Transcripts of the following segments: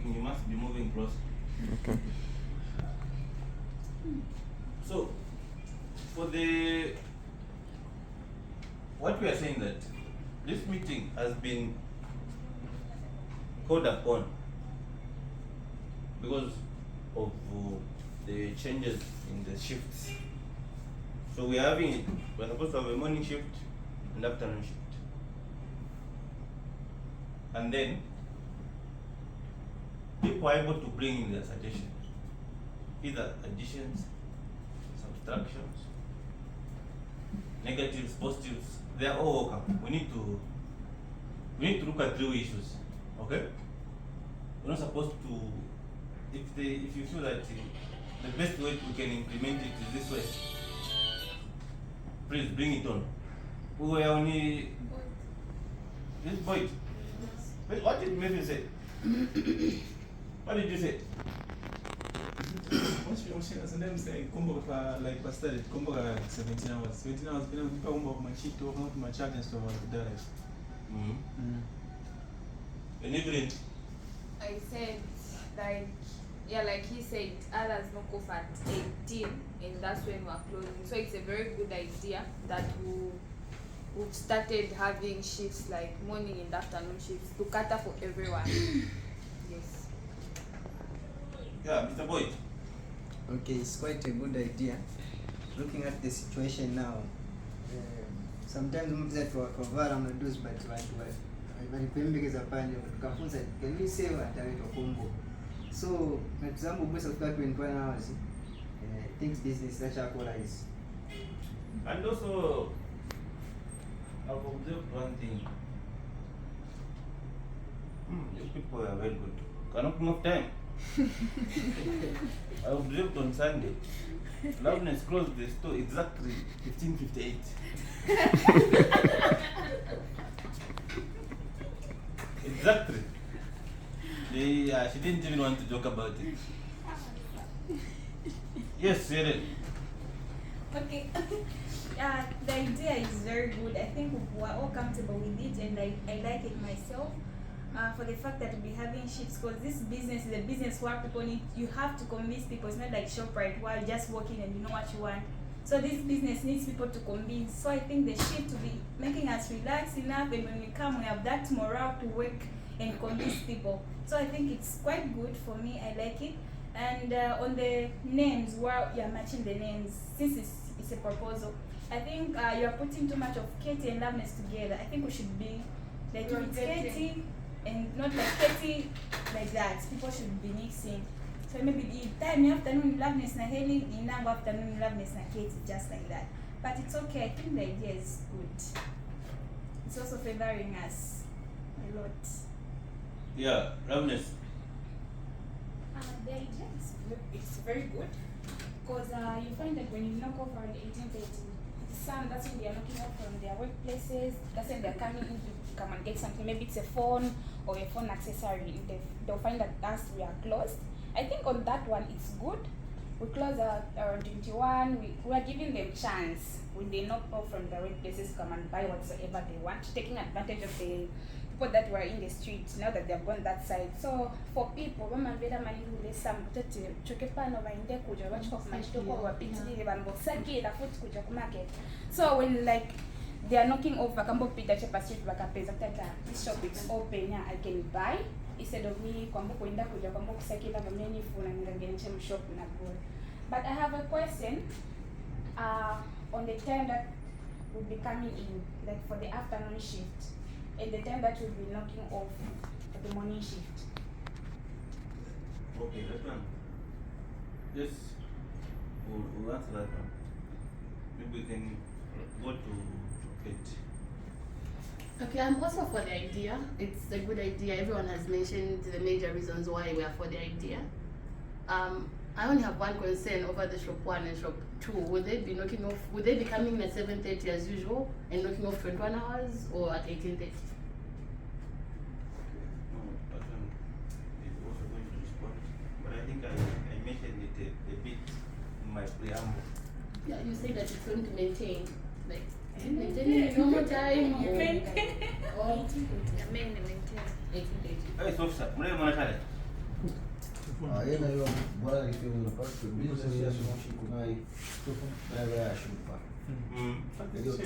working, you must be moving closer. Okay. So, what we are saying that this meeting has been called upon because of the changes in the shifts. So we're supposed to have a morning shift and afternoon shift. And then people are able to bring in their suggestions, either additions, subtractions, negatives, positives. They are all welcome. We need to look at 3 issues. Okay? We're not supposed to, if you feel that the best way we can implement it is this way, please bring it on. We were only this Boyd. Wait, what did Matthew say? What did you say? Sometimes like started 17 hours. 17 hours people my cheat to my charge and stuff like that. And even I said like he said, others knock off at 18 and that's when we're closing. So it's a very good idea that we've started having shifts like morning and afternoon shifts to cater for everyone. Yes. Yeah, Mr. Boyd. Okay, it's quite a good idea. Looking at the situation now, sometimes mzee tuwavara mnaduzi but walipembekeza pande tukafunza can we save ataitwa combo. So for example most of that 21 hours things business such a is. And also I've observed one thing. You people are very good. Cannot move time. I observed on Sunday. Loudness closed the store exactly 15:58. Exactly. She didn't even want to joke about it. Yes, Cyril. Okay. The idea is very good. I think we're all comfortable with it and I like it myself. For the fact that we'll be having shifts, because this business is a business where people you have to convince people. It's not like ShopRite where you're just walking and you know what you want. So this business needs people to convince. So I think the shift will be making us relax enough, and when we come we have that morale to work and convince people. So I think it's quite good for me. I like it. And on the names, where you're matching the names, since it's a proposal, I think you're putting too much of Katie and Loveness together. I think we should be like it's Katie and not like Katie like that. People should be mixing. So maybe the time afternoon Loveness na Helen, in now afternoon Loveness na Katie, just like that. But it's okay. I think the idea is good. It's also favoring us a lot. Yeah, Loveness. The idea is very good because you find that when you knock off around 18:30, some that's when they are knocking off from their workplaces. That's when they're coming in to come and get something. Maybe it's a phone or a phone accessory. They'll find that us we are closed. I think on that one it's good. We close around 21. We are giving them chance when they knock off from their workplaces to come and buy whatsoever they want, taking advantage of the people that were in the streets now that they've gone that side. So for people, when man veda mani hule some tete chokepano vainde kuja wachukua kumashitoko wapitilile vanbosaki la foot kuja kumarket. So when like they are knocking off vakambo pita chepa street vakapeza tata this shop is open, yeah, I can buy instead of me kwambo kuenda kuja kwambo kusakila vameni funa ngangenishe mshop na go. But I have a question on the time that will be coming in, like for the afternoon shift, and the time that we'll be knocking off for the morning shift. Okay, that one. Yes, we'll answer that one. Maybe we can go to Kate. Okay, I'm also for the idea. It's a good idea. Everyone has mentioned the major reasons why we are for the idea. I only have one concern over the shop 1 and shop 2. Would they be knocking off? Would they be coming at 7:30 as usual and knocking off 21 hours, or at 18:30? No, that one is also going to respond. But I think I mentioned it a bit in my preamble. Yeah, you say that it's going to maintain, like, maintaining normal time or Maintain. or 18:30. 18:30. Hey, officer, mwana chale. Yena yo bora likiwa parce que business ya kunai baba ya shupa. Hiyo tu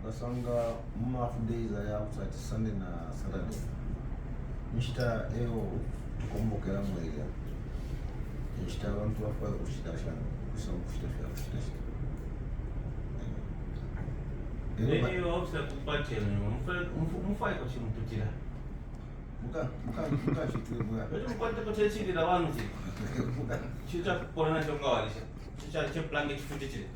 ugasanga half days ya outside Sunday na Saturday. Nishita eo tukombokera mwezi. Nishita watu hapa ushitashana kusoma kushitashana. Hiyo option kupatia mfai kwa chini mtutira. Muka shitwe bwa. Wewe mkwate kwa chini la wanzi. Chita korona chonga walisha. Chicha plange chifuti chile.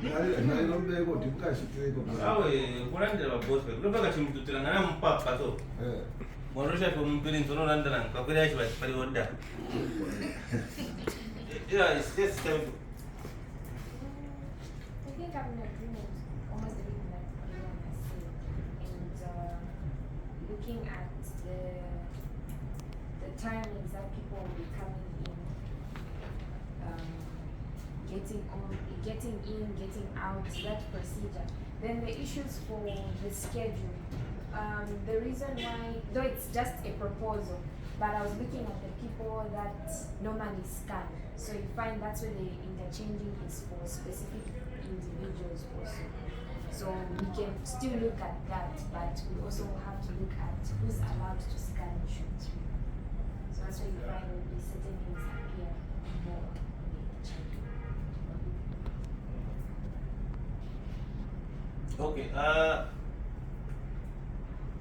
Na ile mbego muka shitwe bwa. Awe kurandira ba boss. Kutoka kwa chini mtutira ngana mpapa so. Mwarusha kwa mpili ntono landana kwa kweli achi pali order. Yeah, it's just time. I think I'm in agreement with almost everything that everyone has said, and looking at the timings that people will be coming in, getting in, getting out, that procedure. Then the issues for the schedule. The reason why, though it's just a proposal, but I was looking at the people that normally scan. So you find that's where the interchanging is for specific individuals also. So we can still look at that, but we also have to look at who's allowed to scan and shoot. So that's where you find maybe certain things appear more in the interchanging. Okay,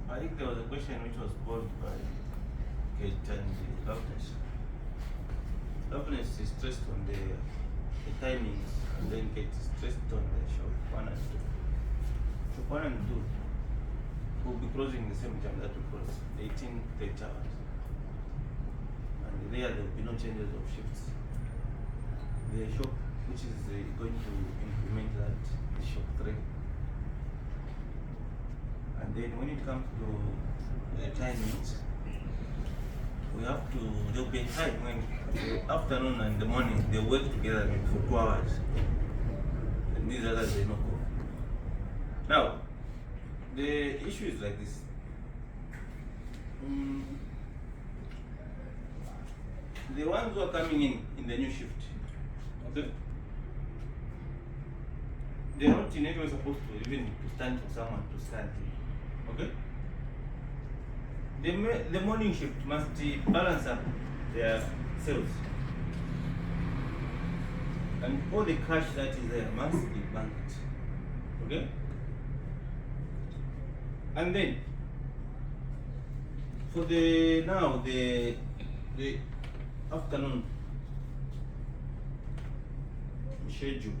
I think there was a question which was posed by Kate and Loveness. Loveness is stressed on the timings, and then Kate is stressed on the shop 1 and 2. Shop 1 and 2 will be closing the same time that we close, 18:30 hours. And there will be no changes of shifts. The shop which is going to implement that is shop 3. And then when it comes to the timings, there'll be a time when the afternoon and the morning they work together maybe for 2 hours. And these others they knock off. Now, the issue is like this. The ones who are coming in the new shift, okay? They're not in any way supposed to even to stand for someone to stand. Okay? The morning shift must balance up their sales. And all the cash that is there must be banked. Okay? And then for the afternoon schedule,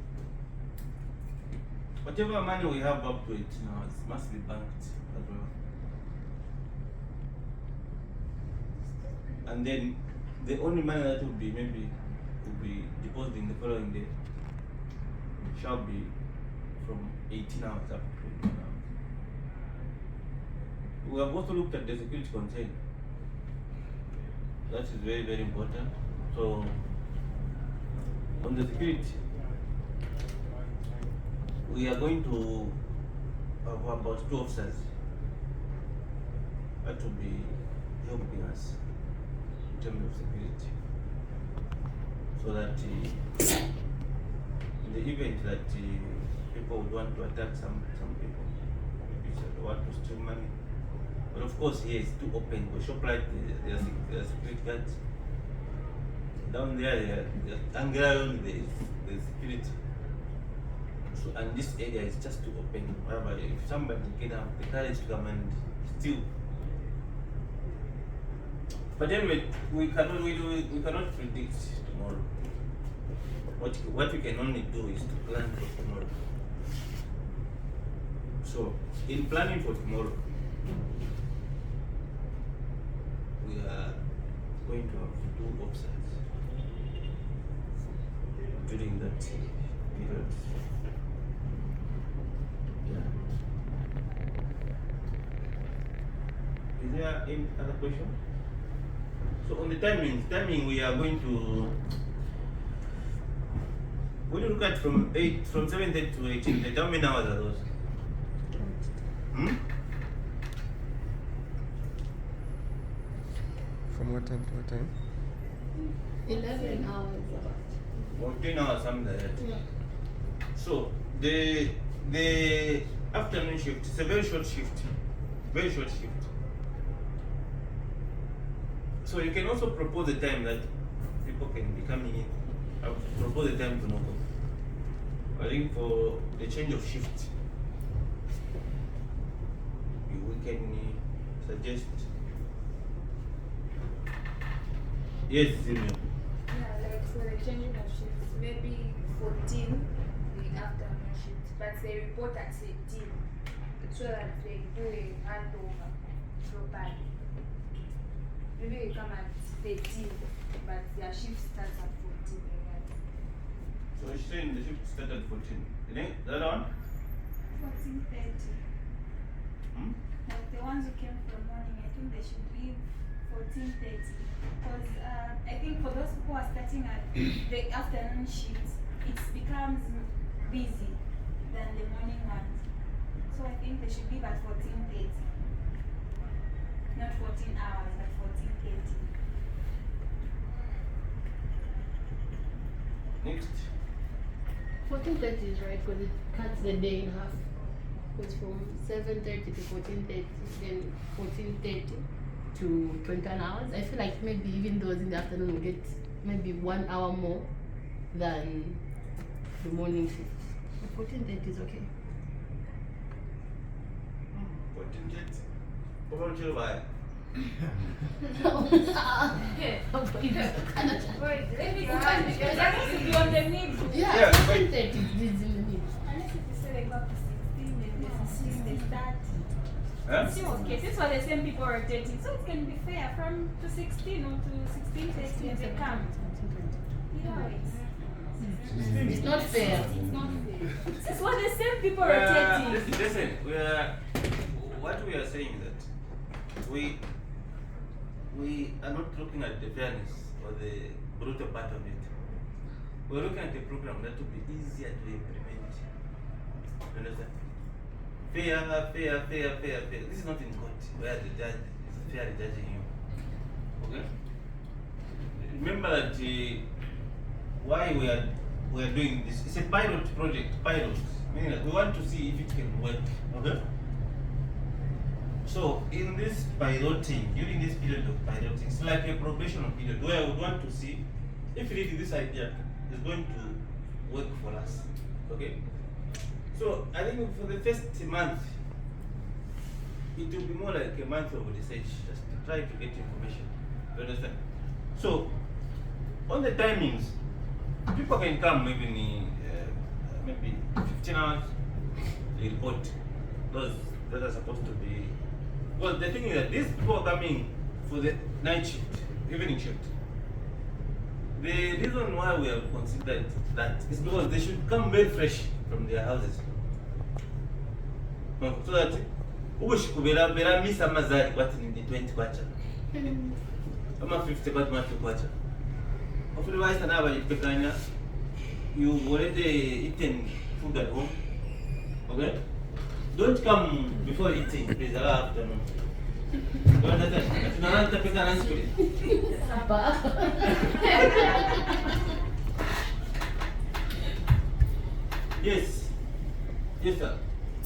whatever money we have up to 18 hours must be banked as well. And then the only money that will be deposited in the following day shall be from 18 hours up to 21 hours. We have also looked at the security concern. That is very, very important. So on the security, we are going to have about 2 officers that will be helping us in terms of security. So that in the event that people would want to attack some people, maybe they want to steal money. But of course here it's too open. For ShopRite, there are security guards. Down there, underground the security. So, and this area is just too open. However, if somebody can have the courage to come and steal. But anyway, we cannot predict tomorrow. What we can only do is to plan for tomorrow. So, in planning for tomorrow, we are going to have 2 officers during that period. Yeah. Is there any other question? So on the timing we are going to, when you look at from 7:30 to 18:30, how many hours are those? what time to what time? 11 hours about. Or 10 hours, something like that. Yeah. So the afternoon shift is a very short shift. Very short shift. So you can also propose the time that people can be coming in. I'll propose the time to knock off. I think for the change of shift, we can suggest. Yes, Zimmer. Yeah, like for the changing of shifts, maybe 14 the afternoon shift, but they report at 18 so that they do a handover properly. Maybe they come at 13, but their shift starts at 14 again. So she's saying the shift started at 14. You think that one? 14:30. Hmm? Like the ones who came from morning, I think they should leave 14:30. Because I think for those who are starting at the afternoon shifts, it becomes busy than the morning ones. So I think they should leave at 14:30. Not 14 hours, but 14:30. Next. 14:30 is right because it cuts the day in half. It's from 7:30 to 14:30, then 14:30 to 21 hours. I feel like maybe even those in the afternoon will get maybe 1 hour more than the morning shift. But 14:30 is okay. 14 Over to by. Wait, let me That needs to be on the mid. Yeah, Yeah, 14:30 is in the mid. Unless if you say they go up to 16, then the 16 they start. Huh? Still okay, since we're the same people rotating, so it can be fair from to 16 or to 16:30 and they come. Either way. It's not fair. It's not fair. Since we're the same people Listen, rotating. listen, what we are saying is that we are not looking at the fairness or the brutal part of it. We're looking at a program that will be easier to implement. You understand? Fair. This is not in court where the judge is fairly judging you. Okay? Remember that why we are doing this. It's a pilot project. Meaning that we want to see if it can work. Okay? So in this piloting, during this period of piloting, it's like a probational period where I would want to see if really this idea is going to work for us. Okay? So I think for the first month, it will be more like a month of research, just to try to get information. You understand? So on the timings, people can come maybe 15 hours. They report those that are supposed to be. Well, the thing is that these people are coming for the night shift, evening shift. The reason why we have considered that is because they should come very fresh from their houses. So that ubera misa mazari kwati ni 20 kwacha. Ama 50 kwati matu kwacha. Hopefully why sana ba yitekanya you already eaten food at home. Okay? Don't come before eating, please, afternoon. You understand? Tunataka kupika lunch please. Yes. Yes, sir.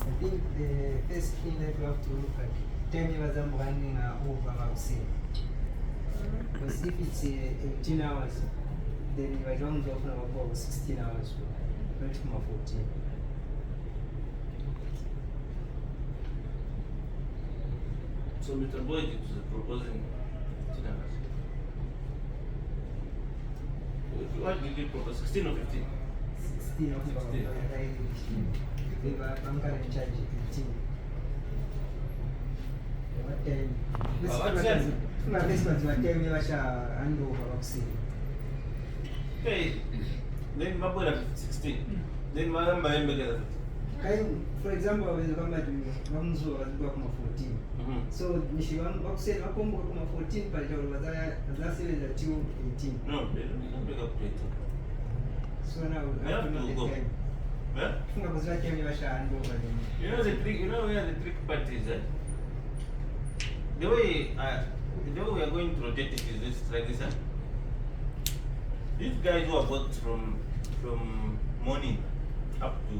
I think the first thing that we have to look at, 10 hours I'm running over, I would say. Because if it's 18 hours, then I don't go from about 16 hours, not from 14. So Mr. Boyd is proposing 15 hours. What did you propose? 16 or 15? 16 of about 16. I'm currently in charge 18. What time? What time? This was what time we was hand over Roxy. Okay. Then Mabu at 16. Then Madam Bayembe. For example, when you come back to Mamzu, I was going 14. So, Nishiwan, Oxen, Akombo, 14, but you was last year at 18. No, they don't pick up 18. So now, We have to go. Yeah? I think I was right here, we was hand over them. You know the trick. You know where the trick part is. The way we are going going to rotate it is this like this, huh? These guys who have worked from morning up to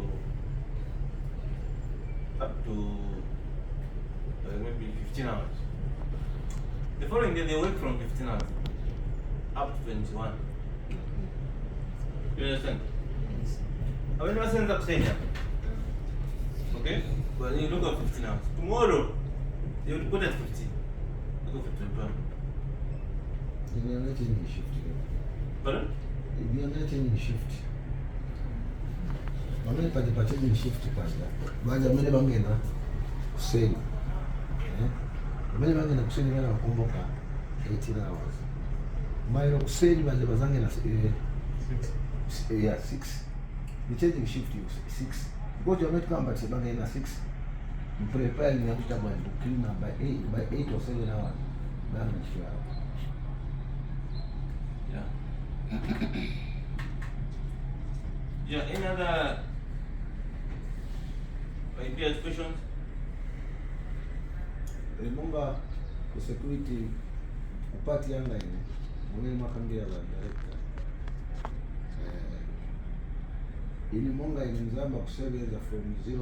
maybe 15 hours. The following day they work from 15 hours up to 21. You understand? I will not send up saying that. Okay? But you look at 15 hours. Tomorrow they will put at 15. They go for 21. They are not in shift together. Pardon? They are not in shift. Wamene pachipacheji shift kwanza. Baada wamene bangena kuseni. Wamene bangena kuseni bana wakumbuka 18 hours. Mailo kuseni baada bazange na 6. The changing shift is 6. Because you're not come but bangena 6. You prepare in to clean up by 8 or 7 hours. That's sure. Yeah. Yeah, any other ideas, questions? Remember the security party online. Mwenye makambia la director. Ili monga inamzamba kusereza from 05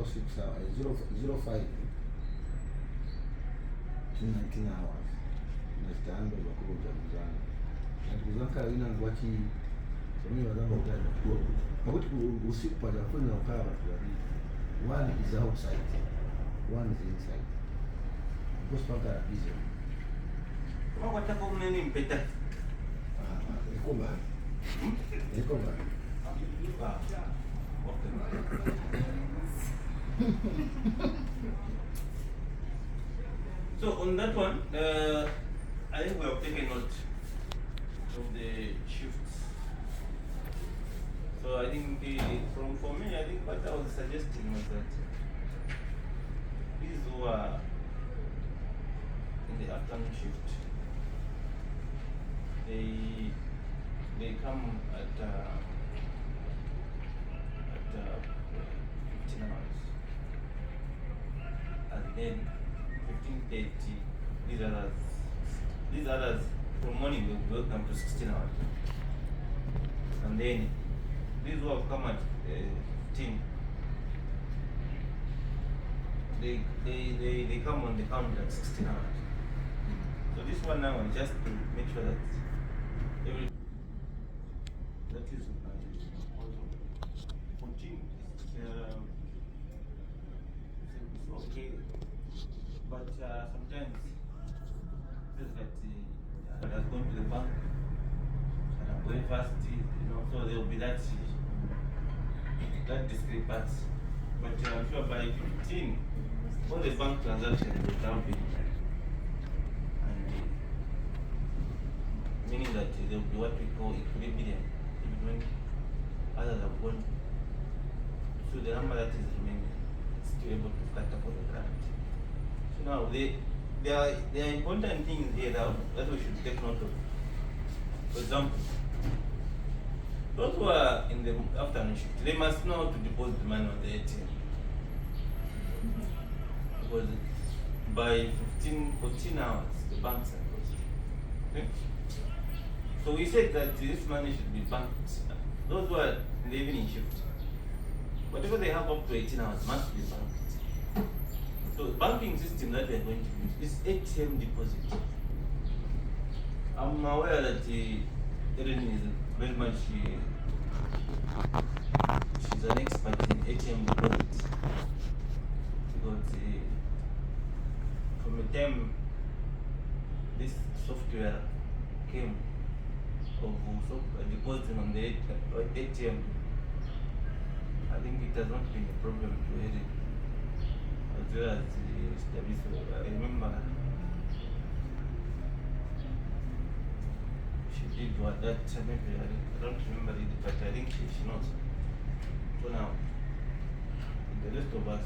to 19 hours. Na zitaanza za kuja mzana. Na kuzanka ina ngwachi mimi wazangu mtaja kwa. Pakuti usiku pale kufanya ukara watu wawili. One is outside, one is inside. Because paka busy. Kama kwa tako mneni mpeta. Ikoba. Ikoba. Okay. So on that one, I think we have taken note of the shifts. So I think for me, I think what I was suggesting was that these who are in the afternoon shift, they come at 15 hours, and then 15:30. These others from morning will come to 16 hours, and then these who have come at 15, they come on the count at 16 hours. So this one now is just to make sure that every that is 14 is okay, but sometimes feels that it has gone to the bank and I'm going fast, so there will be that discrepancy. But I'm sure by 15, all the bank transactions will now be, and meaning that there will be what we call equilibrium between others have gone. So the number that is remaining is still able to cater for the current. So now there are important things here that we should take note of. For example, those who are in the afternoon shift, they must know how to deposit money on the ATM. Because by 14 hours, the banks are closed. Okay? So we said that this money should be banked. Those who are in the evening shift, whatever they have up to 18 hours must be banked. So the banking system that we are going to use is ATM deposit. I'm aware that Erin is very much, she's an expert in ATM deposit. Because from the time this software came of depositing on the ATM, I think it has not been a problem to Erin. As well as I remember she did what that maybe I don't remember it, but I think she knows. So now the rest of us,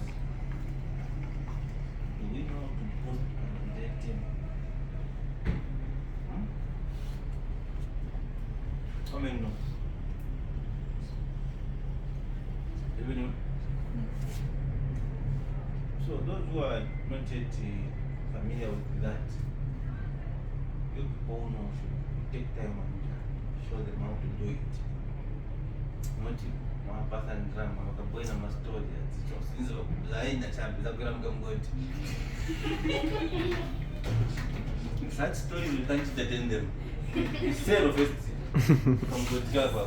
do we know how to post on the ATM? How many know? Everyone? So those who are not yet familiar with that, you people know should take time and show them how to do it. Not one person drama, wakaboina ma story atichosinzo laina chambi zakura mkamgoti. Such story you can't entertain them. It's zero first. From good Java.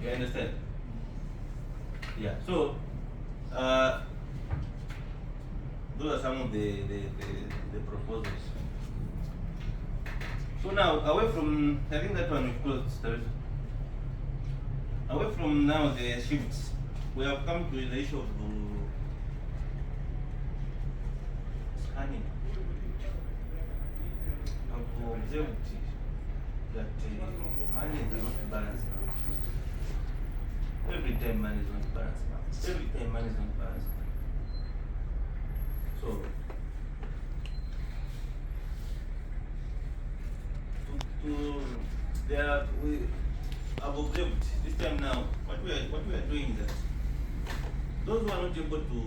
You understand? Yeah. So those are some of the proposals. So now, away from, I think that one we closed. Away from now the shifts, we have come to the issue of scanning. I've observed that money is not balanced now. Every time money is not balanced now. Every time money is not balanced now. So, I've observed this time now, what we are doing is that those who are not able to,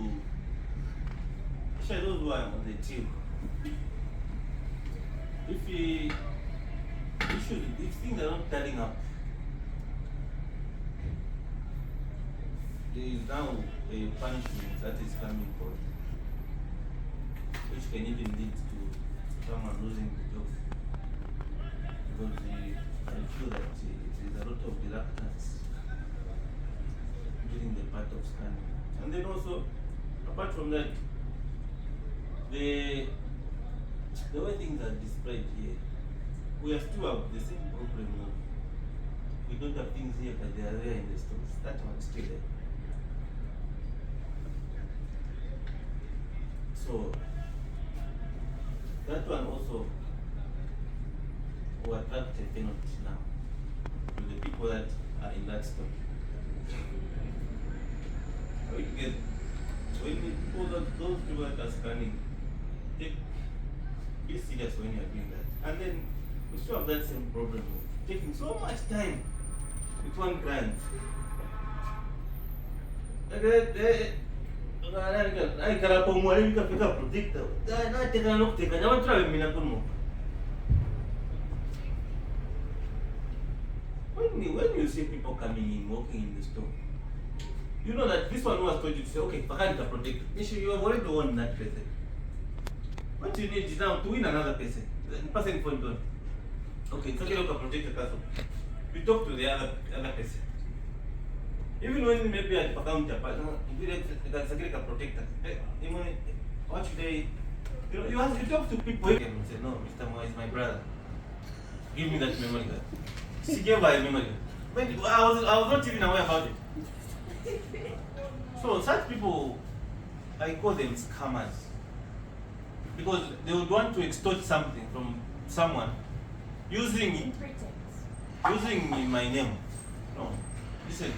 especially those who are on the team, if things are not turning up, there is now a punishment that is coming forth, which can even lead to someone losing the job. Because I feel that there is a lot of reluctance during the part of scanning. And then also, apart from that, the way things are displayed here, we are still have the same problem of we don't have things here but they are there in the stores. That one is still there. So that one also will attract a penalty now to the people that are in that store. When those people that are scanning, be serious when you are doing that. And then we still have that same problem of taking so much time with one client. When you see people coming in, walking in the store, you know that this one who has told you to say, okay, Pakarika protect. You have already won that person. What you need is now to win another person. The person point on. Okay, it's okay to protect the person. We talk to the other person. Even when maybe at Pakamta, you can protect them. What should they? You have to talk to people. You say, no, Mr. Moa is my brother. Give me that memory card. She gave her a memory. I was not even aware about it. So such people, I call them scammers, because they would want to extort something from someone using my name. No, listen.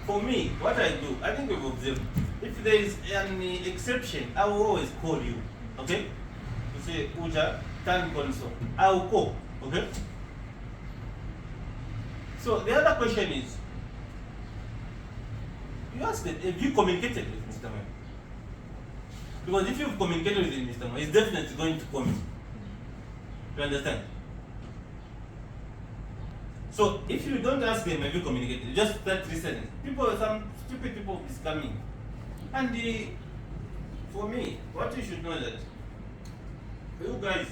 For me, what I do, I think we've observed. If there is an exception, I will always call you. Okay? You say Uja, time console. I will call. Okay? So the other question is, you ask that, have you communicated with Mr. Moa? Because if you've communicated with Mr. Moa, he's definitely going to come in. You understand? So if you don't ask them, have you communicated? You just start listening. Some stupid people is coming. And for me, what you should know is that, you guys,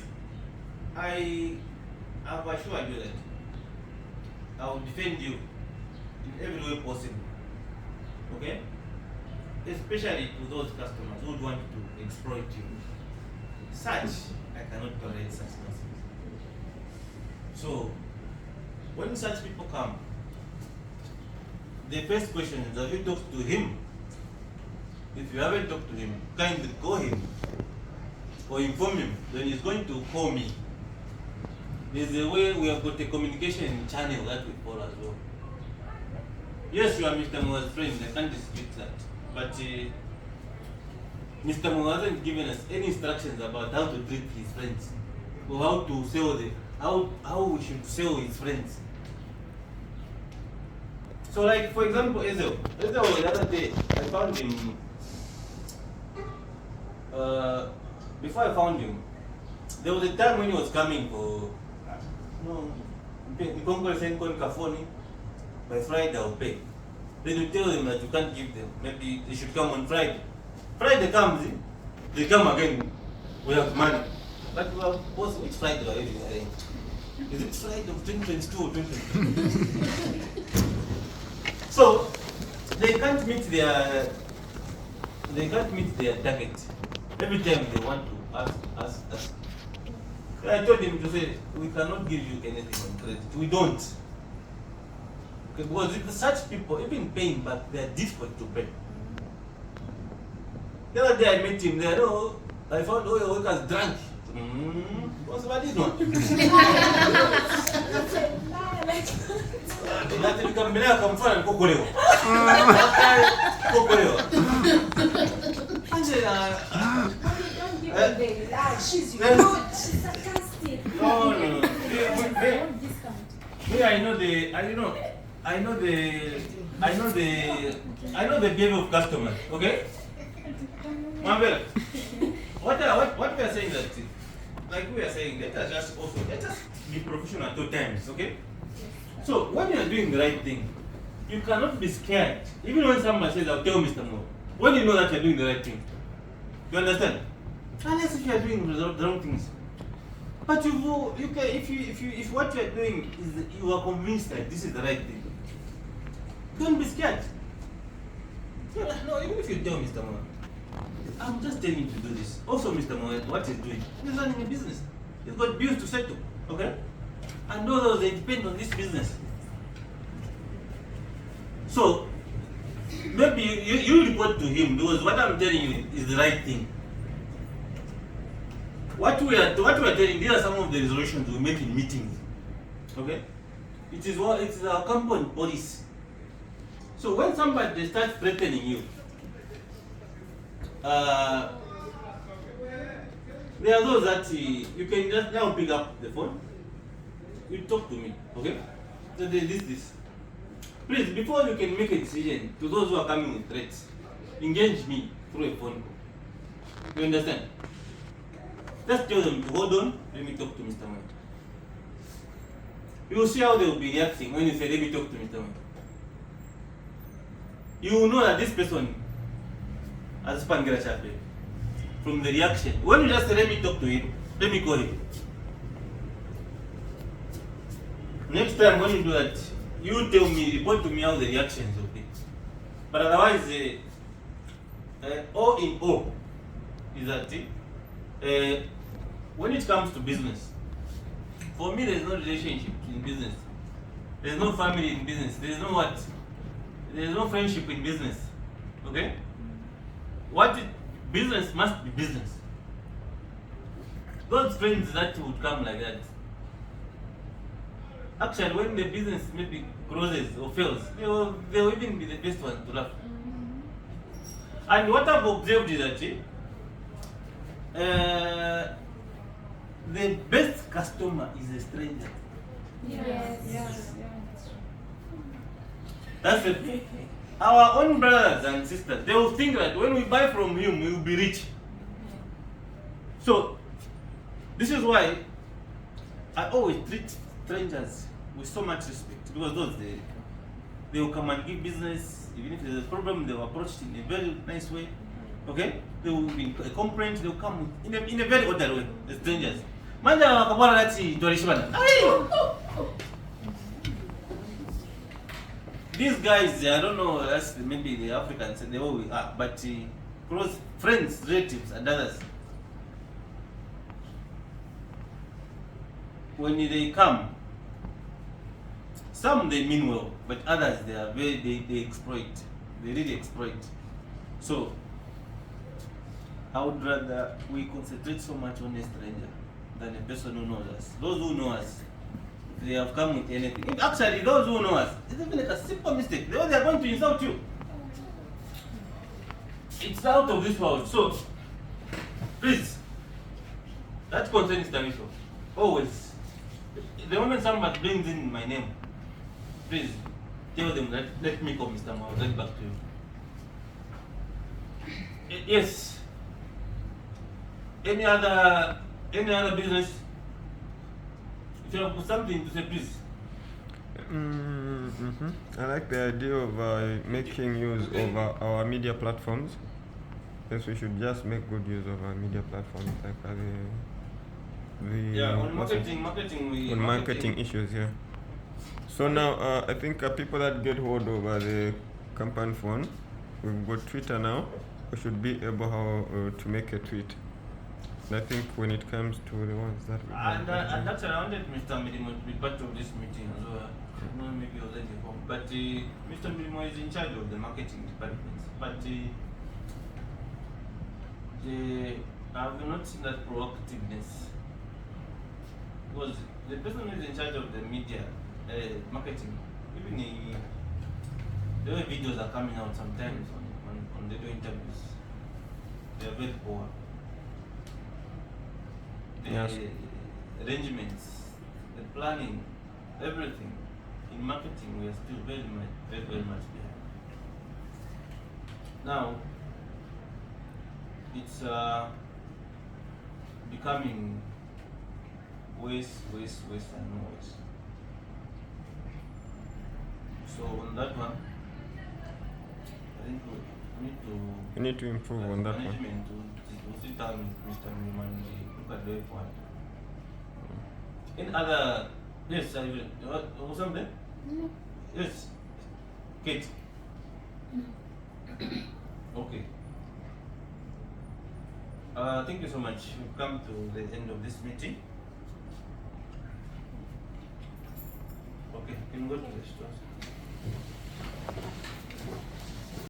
I have assured you that I will defend you in every way possible. Okay? Especially to those customers who want to exploit you. Such, I cannot tolerate such nonsense. So, when such people come, the first question is, have you talked to him? If you haven't talked to him, kindly call him or inform him. Then he's going to call me. There's a way we have got a communication channel that we follow as well. Yes, you are Mr. Moa's friend, I can't dispute that. But Mr. Moa hasn't given us any instructions about how to treat his friends or how to sell how we should sell his friends. So like, for example, Ezel the other day, I found him before I found him, there was a time when he was coming for, Kafoni, by Friday I'll pay. Then you tell them that you can't give them, maybe they should come on Friday. Friday comes, they come again, we have money. But well, which Friday are you saying? Is it Friday of 2022 or 2023? So they can't meet their target. Every time they want to ask. I told him to say, we cannot give you anything on credit. We don't. Okay, because if such people, even paying back, they are difficult to pay. The other day I met him there, I found all your workers drunk. What's about this one? That nikammbelea akamfanya nikokolewa. Kokolewa. She's rude, she's sarcastic. No. Me, I know the behavior of customers. Okay? Mwecanmobile. What we are saying that, like we are saying, let us be professional at all times. Okay? So when you are doing the right thing, you cannot be scared. Even when somebody says, "I'll tell Mr. Mo," when you know that you're doing the right thing. You understand? Unless if you are doing the wrong things. But if what you are doing is you are convinced that this is the right thing, don't be scared. No, even if you tell Mr. Mo, I'm just telling you to do this. Also, Mr. Mo, what he's doing, he's running a business. He's got bills to settle. Okay? And those they depend on this business. So maybe you report to him because what I'm telling you is the right thing. What we are telling, these are some of the resolutions we make in meetings. Okay? It is our company policy. So when somebody starts threatening you, there are those that you can just now pick up the phone. You talk to me, okay? So this. Please, before you can make a decision, to those who are coming with threats, engage me through a phone call. You understand? Just tell them to hold on, let me talk to Mr. Man. You will see how they will be reacting when you say, let me talk to Mr. Man. You will know that this person has Pangera Chape from the reaction. When you just say, let me talk to him, let me call him. Next time when you do that, you tell me, report to me how the reactions will be. But otherwise, all in all, is that when it comes to business, for me there's no relationship in business. There's no family in business. There's no friendship in business. Okay? Business must be business. Those friends that would come like that, actually, when the business maybe closes or fails, they will even be the best ones to laugh. And what I've observed is that the best customer is a stranger. Yes. That's it. Our own brothers and sisters, they will think that when we buy from him, we will be rich. So, this is why I always treat strangers with so much respect, because those they will come and give business. Even if there's a problem, they will approach it in a very nice way. Okay? They will be a complaint, they will come in a very orderly way, the strangers. These guys, I don't know, that's maybe the Africans and the way we are, but close friends, relatives, and others, when they come, some they mean well, but others they exploit. They really exploit. So I would rather we concentrate so much on a stranger than a person who knows us. Those who know us, they have come with anything. Actually, those who know us, it's even like a simple mistake. They are going to insult you. It's out of this world. So please, that concern is Tamisho. Always. The moment somebody brings in my name, please tell them that let me call Mr. Mo, I'll get back to you. Yes. Any other business? If you have something to say, please. I like the idea of making use of our media platforms. Yes, we should just make good use of our media platforms, like on marketing issues. Yeah. So now I think people that get hold of the company phone, we've got Twitter now. We should be able to make a tweet. And I think when it comes to the ones that we and actually, I wanted Mr. Milimo to be part of this meeting as well. No, maybe I was at home, but Mr. Milimo is in charge of the marketing department. But I have not seen that proactiveness, because the person who is in charge of the media marketing, even the way videos are coming out sometimes on radio interviews, they are very poor. The arrangements, the planning, everything in marketing, we are still very much behind. Now it's becoming worse and worse. So on that one, I think we need to improve on that one. Management to sit down with Mr. Milimo and look at the way forward. In other, yes, I will. What something? No. Yes, Kate. Okay. Thank you so much. We've come to the end of this meeting. Okay, can we go to the stores?